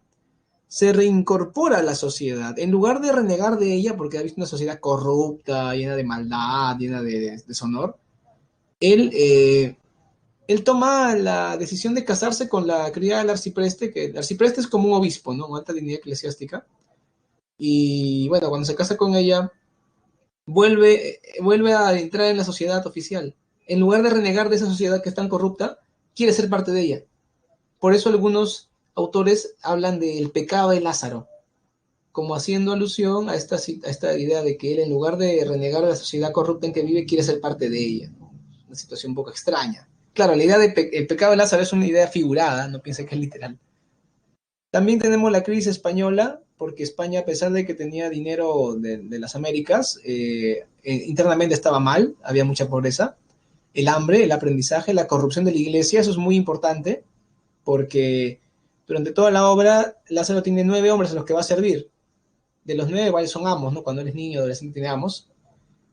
se reincorpora a la sociedad. En lugar de renegar de ella, porque ha visto una sociedad corrupta, llena de maldad, llena de deshonor, él, él toma la decisión de casarse con la criada del arcipreste, que el arcipreste es como un obispo, ¿no? Una alta dignidad eclesiástica. Y bueno, cuando se casa con ella, vuelve a entrar en la sociedad oficial. En lugar de renegar de esa sociedad que es tan corrupta, quiere ser parte de ella. Por eso algunos autores hablan del pecado de Lázaro, como haciendo alusión a esta idea de que él, en lugar de renegar de la sociedad corrupta en que vive, quiere ser parte de ella, ¿no? Una situación un poco extraña. Claro, la idea de el pecado de Lázaro es una idea figurada, no piense que es literal. También tenemos la crisis española, porque España, a pesar de que tenía dinero de las Américas, internamente estaba mal, había mucha pobreza, el hambre, el aprendizaje, la corrupción de la iglesia, eso es muy importante, porque durante toda la obra Lázaro tiene 9 hombres a los que va a servir. De los 9, igual son amos, ¿no? Cuando eres niño, adolescente, tiene amos.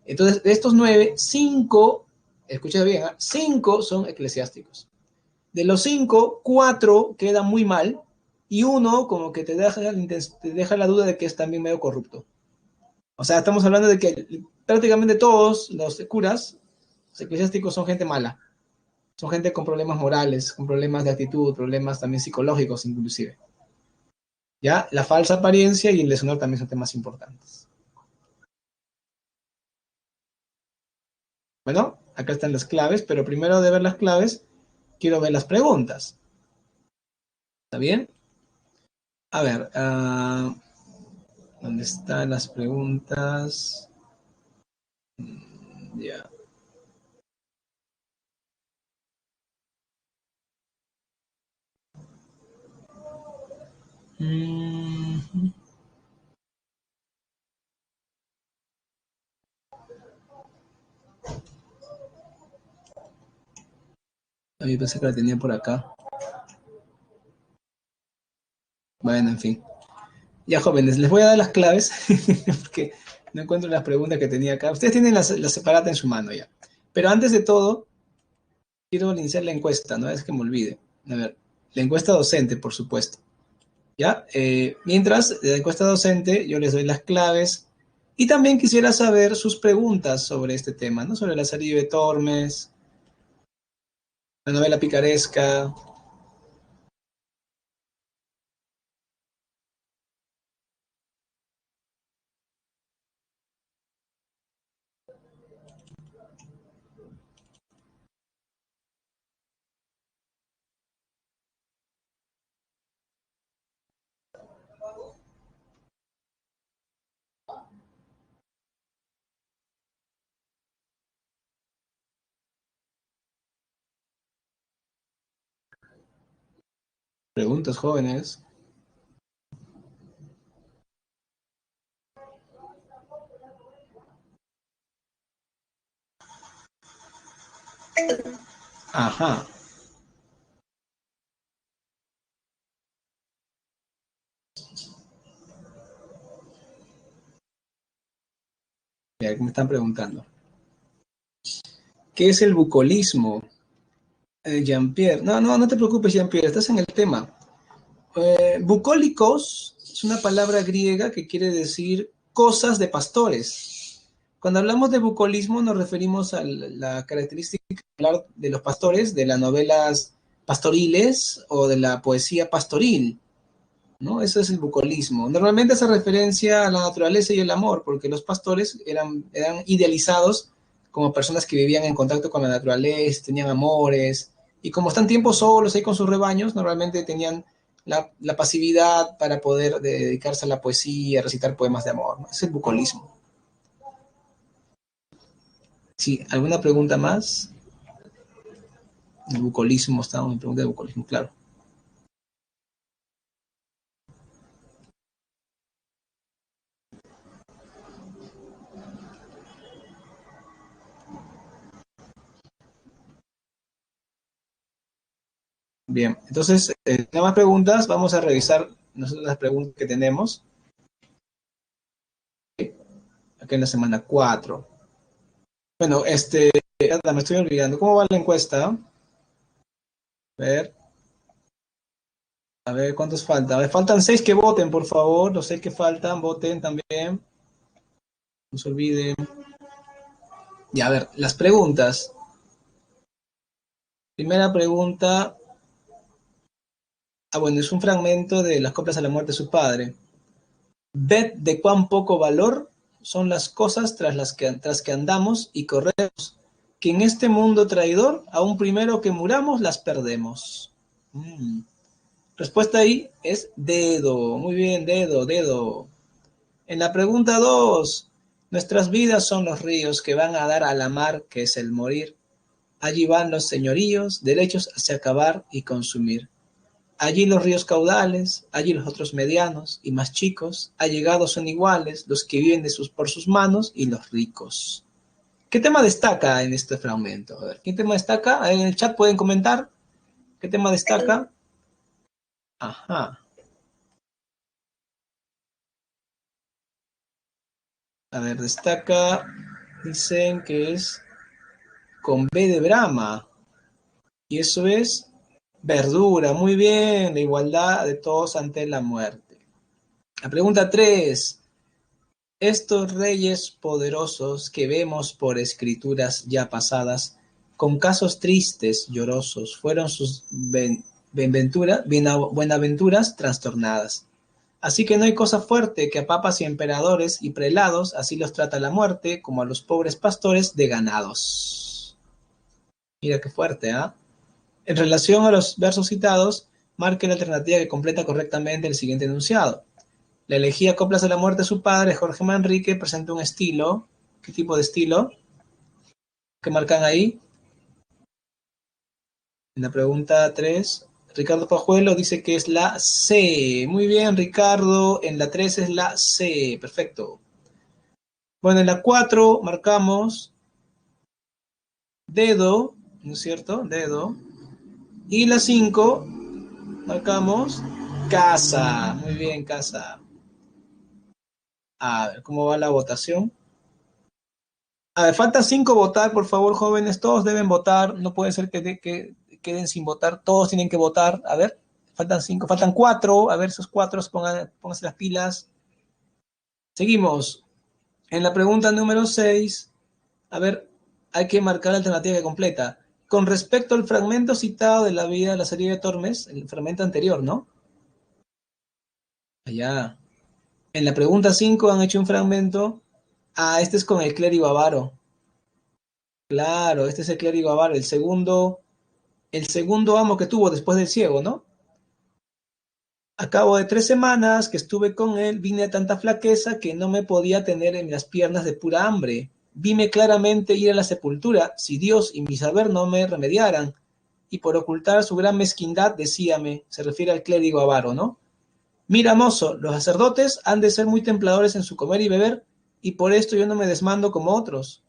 Entonces, de estos 9, 5, escucha bien, ¿eh? 5 son eclesiásticos. De los 5, 4 quedan muy mal y uno como que te deja la duda de que es también medio corrupto. O sea, estamos hablando de que prácticamente todos los curas, los eclesiásticos, son gente mala. Son gente con problemas morales, con problemas de actitud, problemas también psicológicos inclusive. ¿Ya? La falsa apariencia y el deshonor también son temas importantes. Bueno, acá están las claves, pero primero de ver las claves, quiero ver las preguntas. ¿Está bien? A ver, ¿dónde están las preguntas? Ya. Mm, a mí pensé que la tenía por acá. Bueno, en fin. Ya, jóvenes, les voy a dar las claves porque no encuentro las preguntas que tenía acá. Ustedes tienen las separadas en su mano ya. Pero antes de todo, quiero iniciar la encuesta, no es que me olvide. A ver, la encuesta docente, por supuesto. ¿Ya? Mientras, de la encuesta docente, yo les doy las claves y también quisiera saber sus preguntas sobre este tema, ¿no? Sobre Lazarillo de Tormes, la novela picaresca. Preguntas, jóvenes. Ajá. Ya que me están preguntando. ¿Qué es el bucolismo? Jean-Pierre. No te preocupes, Jean-Pierre, estás en el tema. Bucólicos es una palabra griega que quiere decir cosas de pastores. Cuando hablamos de bucolismo nos referimos a la característica de hablar de los pastores, de las novelas pastoriles o de la poesía pastoril, ¿no? Eso es el bucolismo. Normalmente hace referencia a la naturaleza y el amor, porque los pastores eran idealizados como personas que vivían en contacto con la naturaleza, tenían amores, y como están tiempos solos ahí con sus rebaños, normalmente tenían la pasividad para poder dedicarse a la poesía, a recitar poemas de amor, ¿no? Es el bucolismo. Sí, ¿alguna pregunta más? El bucolismo, estamos en pregunta de bucolismo, claro. Bien, entonces, nada más preguntas, vamos a revisar nosotros las preguntas que tenemos aquí en la semana 4. Bueno, me estoy olvidando, ¿cómo va la encuesta? A ver, ¿cuántos faltan? A ver, faltan 6 que voten, por favor, los 6 que faltan, voten también, no se olviden. Y a ver, las preguntas. Primera pregunta, bueno, es un fragmento de Las coplas a la muerte de su padre. Ved de cuán poco valor son las cosas tras que andamos y corremos, que en este mundo traidor, aún primero que muramos, las perdemos. Respuesta ahí es dedo. Muy bien, dedo, dedo. En la pregunta 2, nuestras vidas son los ríos que van a dar a la mar, que es el morir. Allí van los señoríos, derechos hacia acabar y consumir. Allí los ríos caudales, allí los otros medianos y más chicos, allegados son iguales los que viven por sus manos y los ricos. ¿Qué tema destaca en este fragmento? A ver, ¿qué tema destaca? En el chat pueden comentar. ¿Qué tema destaca? Ajá. A ver, destaca, dicen que es con B de Brahma. Y eso es verdura. Muy bien, la igualdad de todos ante la muerte. La pregunta 3. Estos reyes poderosos que vemos por escrituras ya pasadas, con casos tristes, llorosos, fueron sus buenaventuras trastornadas. Así que no hay cosa fuerte que a papas y emperadores y prelados así los trata la muerte, como a los pobres pastores de ganados. Mira qué fuerte, ¿ah? En relación a los versos citados, marque la alternativa que completa correctamente el siguiente enunciado. La elegía Coplas a la muerte de su padre, Jorge Manrique, presenta un estilo. ¿Qué tipo de estilo? ¿Qué marcan ahí? En la pregunta 3, Ricardo Pajuelo dice que es la C. Muy bien, Ricardo. En la 3 es la C. Perfecto. Bueno, en la 4 marcamos dedo, ¿no es cierto? Dedo. Y la 5 marcamos casa. Muy bien, casa. A ver, ¿cómo va la votación? A ver, faltan 5 votar, por favor, jóvenes. Todos deben votar. No puede ser que queden sin votar. Todos tienen que votar. A ver, faltan 5, faltan 4. A ver, esos 4, pónganse las pilas. Seguimos. En la pregunta número 6, a ver, hay que marcar la alternativa que completa. Con respecto al fragmento citado de la vida de la serie de Tormes, el fragmento anterior, ¿no? Allá. En la pregunta 5 han hecho un fragmento. Este es con el clérigo avaro. Claro, este es el clérigo avaro, el segundo amo que tuvo después del ciego, ¿no? A cabo de 3 semanas que estuve con él, vine a tanta flaqueza que no me podía tener en las piernas de pura hambre. Vime claramente ir a la sepultura, si Dios y mi saber no me remediaran. Y por ocultar su gran mezquindad, decíame, se refiere al clérigo avaro, ¿no? Mira, mozo, los sacerdotes han de ser muy templadores en su comer y beber, y por esto yo no me desmando como otros.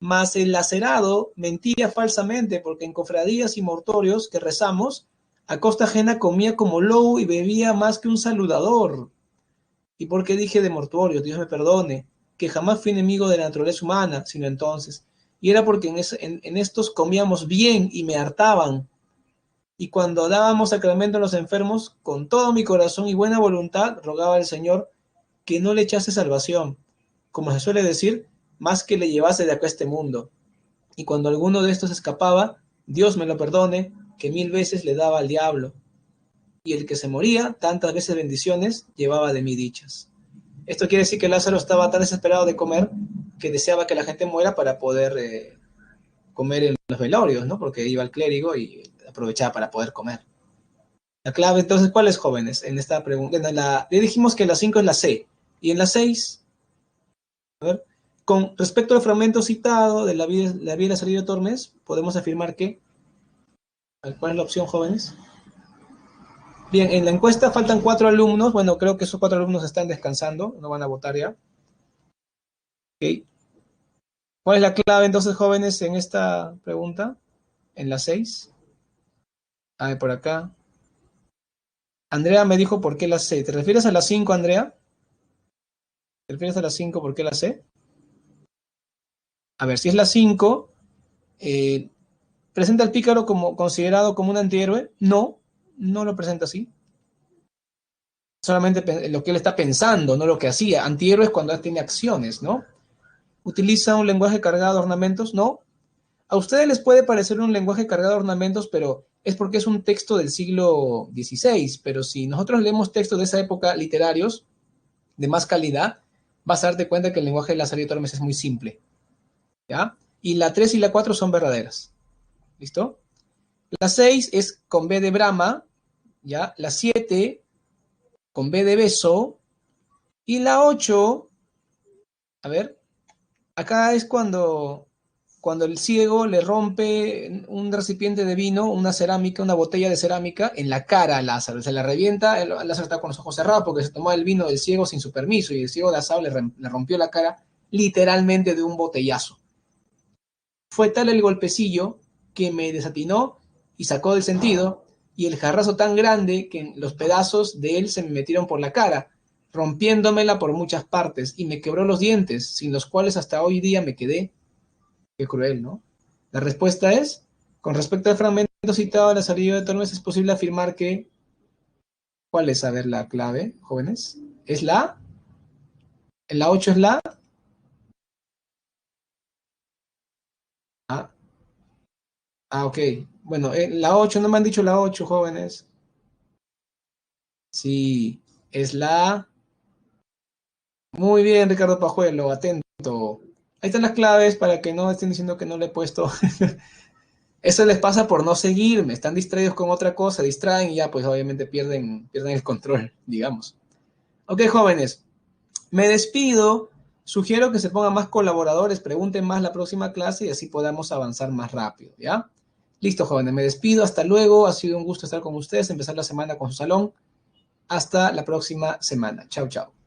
Mas el lacerado mentía falsamente, porque en cofradías y mortorios que rezamos, a costa ajena comía como lobo y bebía más que un saludador. ¿Y por qué dije de mortuorios? Dios me perdone, que jamás fui enemigo de la naturaleza humana, sino entonces. Y era porque en estos comíamos bien y me hartaban. Y cuando dábamos sacramento a los enfermos, con todo mi corazón y buena voluntad, rogaba al Señor que no le echase salvación, como se suele decir, más que le llevase de acá a este mundo. Y cuando alguno de estos escapaba, Dios me lo perdone, que 1000 veces le daba al diablo. Y el que se moría, tantas veces bendiciones, llevaba de mí dichas. Esto quiere decir que Lázaro estaba tan desesperado de comer que deseaba que la gente muera para poder comer en los velorios, ¿no? Porque iba al clérigo y aprovechaba para poder comer. La clave, entonces, ¿cuál es, jóvenes? En esta pregunta, le dijimos que la 5 es la C. Y en la 6, a ver, con respecto al fragmento citado de la vida de Lazarillo Tormes, podemos afirmar que, ¿cuál es la opción, jóvenes? Bien, en la encuesta faltan 4 alumnos. Bueno, creo que esos 4 alumnos están descansando, no van a votar ya. Okay. ¿Cuál es la clave entonces, jóvenes, en esta pregunta? En la 6. A ver, por acá. Andrea me dijo por qué la C. ¿Te refieres a la 5, Andrea? ¿Te refieres a la 5 por qué la C? A ver, si es la 5, ¿presenta al pícaro como considerado como un antihéroe? No, no lo presenta así. Solamente lo que él está pensando, no lo que hacía. Antihéroe es cuando él tiene acciones, ¿no? ¿Utiliza un lenguaje cargado de ornamentos? No. A ustedes les puede parecer un lenguaje cargado de ornamentos, pero es porque es un texto del siglo XVI. Pero si nosotros leemos textos de esa época literarios de más calidad, vas a darte cuenta que el lenguaje de Lazarillo Tormes es muy simple, ¿ya? Y la 3 y la 4 son verdaderas. ¿Listo? La 6 es con B de Brahma, ¿ya? La 7 con B de beso. Y la 8, a ver, acá es cuando el ciego le rompe un recipiente de vino, una cerámica, una botella de cerámica en la cara a Lázaro. Se la revienta, Lázaro está con los ojos cerrados porque se tomó el vino del ciego sin su permiso y el ciego de Lázaro le rompió la cara literalmente de un botellazo. Fue tal el golpecillo que me desatinó y sacó del sentido, y el jarrazo tan grande que los pedazos de él se me metieron por la cara, rompiéndomela por muchas partes, y me quebró los dientes, sin los cuales hasta hoy día me quedé. Qué cruel, ¿no? La respuesta es, con respecto al fragmento citado de Lazarillo de Tormes, es posible afirmar que, ¿cuál es, a ver, la clave, jóvenes? ¿Es la 8 es la? Ah, ok. Bueno, la 8, no me han dicho la 8, jóvenes. Sí, es la... Muy bien, Ricardo Pajuelo, atento. Ahí están las claves para que no estén diciendo que no le he puesto. Eso les pasa por no seguirme, están distraídos con otra cosa, distraen y ya pues obviamente pierden el control, digamos. Ok, jóvenes, me despido. Sugiero que se pongan más colaboradores, pregunten más la próxima clase y así podamos avanzar más rápido, ¿ya? Listo, jóvenes, me despido. Hasta luego. Ha sido un gusto estar con ustedes, empezar la semana con su salón. Hasta la próxima semana. Chao, chao.